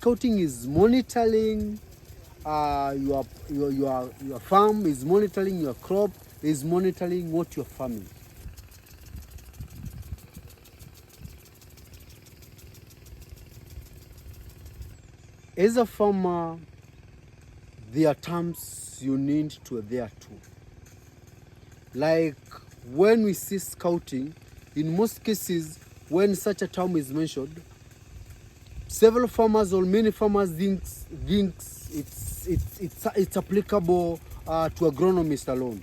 scouting is monitoring your farm, is monitoring your crop, is monitoring what you're farming. As a farmer, there are terms you need to adhere to. Like when we see scouting, in most cases, when such a term is mentioned, several farmers or many farmers thinks it's applicable to agronomists alone.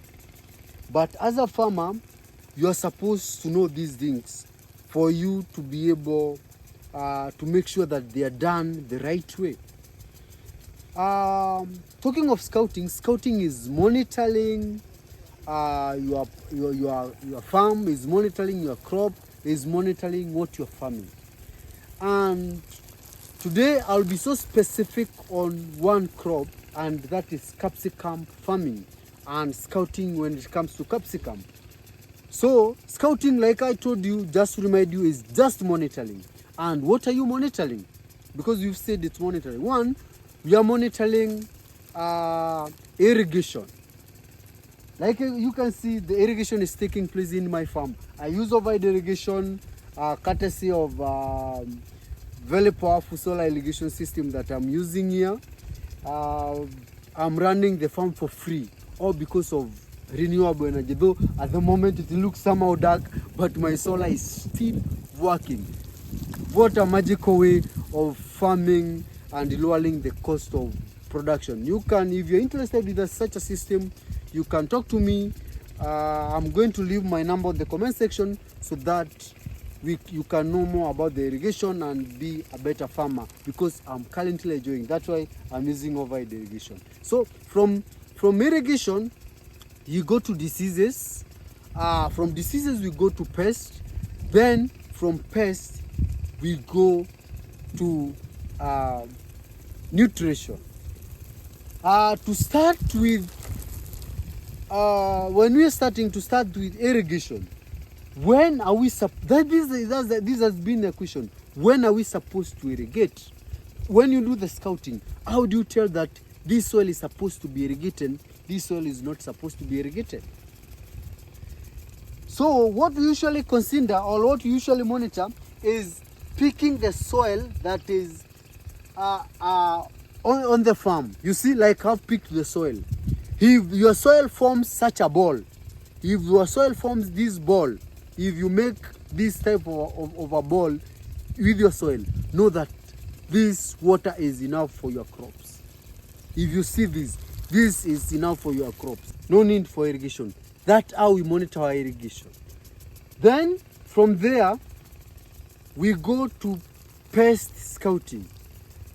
But as a farmer, you are supposed to know these things for you to be able to make sure that they are done the right way. Talking of scouting, scouting is monitoring your farm, is monitoring your crop, is monitoring what you're farming. And today I'll be so specific on one crop, and that is capsicum farming and scouting when it comes to capsicum. So scouting, like I told you, just to remind you, is just monitoring. And what are you monitoring? Because you've said it's monitoring. One, we are monitoring irrigation. Like you can see, the irrigation is taking place in my farm. I use overhead irrigation, courtesy of very powerful solar irrigation system that I'm using here. I'm running the farm for free, all because of renewable energy. Though at the moment it looks somehow dark, but my solar is still working. What a magical way of farming and lowering the cost of production. You can, if you're interested with such a system, you can talk to me. I'm going to leave my number in the comment section so that you can know more about the irrigation and be a better farmer, because I'm currently enjoying. That's why I'm using overhead irrigation. So from irrigation, you go to diseases. From diseases, we go to pests. Then from pests, we go to nutrition. To start with, when we are starting to start with irrigation, when are we this has been a question. When are we supposed to irrigate? When you do the scouting, how do you tell that this soil is supposed to be irrigated, this soil is not supposed to be irrigated? So what we usually consider, or what we usually monitor, is picking the soil that is on the farm. You see, like I've picked the soil. If your soil forms such a ball, if your soil forms this ball, if you make this type of a ball with your soil, know that this water is enough for your crops. If you see this is enough for your crops. No need for irrigation. That's how we monitor our irrigation. Then from there, we go to pest scouting.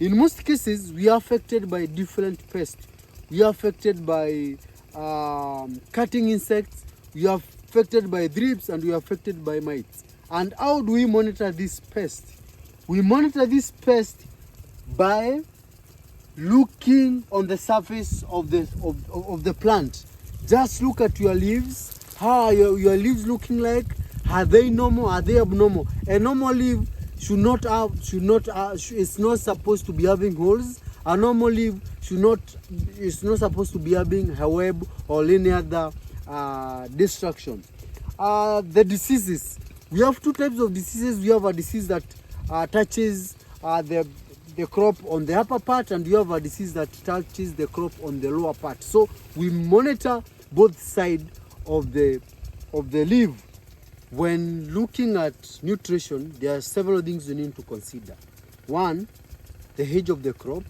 In most cases, we are affected by different pests. We are affected by cutting insects, we are affected by thrips, and we are affected by mites. And how do we monitor this pest? We monitor this pest by looking on the surface of the plant. Just look at your leaves. How are your leaves looking like? Are they normal? Are they abnormal? A normal leaf it's not supposed to be having holes. A normal leaf is not supposed to be having a web or any other destruction. The diseases. We have two types of diseases. We have a disease that touches the crop on the upper part, and we have a disease that touches the crop on the lower part. So we monitor both sides of the leaf. When looking at nutrition, there are several things you need to consider. One, the age of the crop.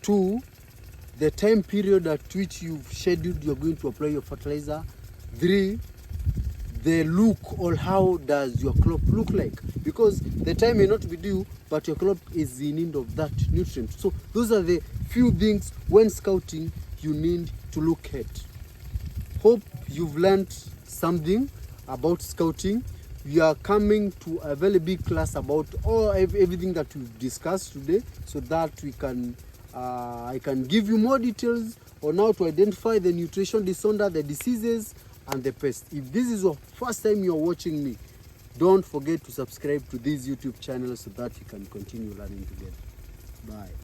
Two, the time period at which you've scheduled you're going to apply your fertilizer. Three, the look, or how does your crop look like, because the time may not be due, but your crop is in need of that nutrient. So those are the few things when scouting you need to look at. Hope you've learned something about scouting. We are coming to a very big class about everything that we've discussed today, so that we can I can give you more details on how to identify the nutrition disorder, the diseases, and the pests. If this is your first time you're watching me, don't forget to subscribe to this YouTube channel so that you can continue learning together. Bye.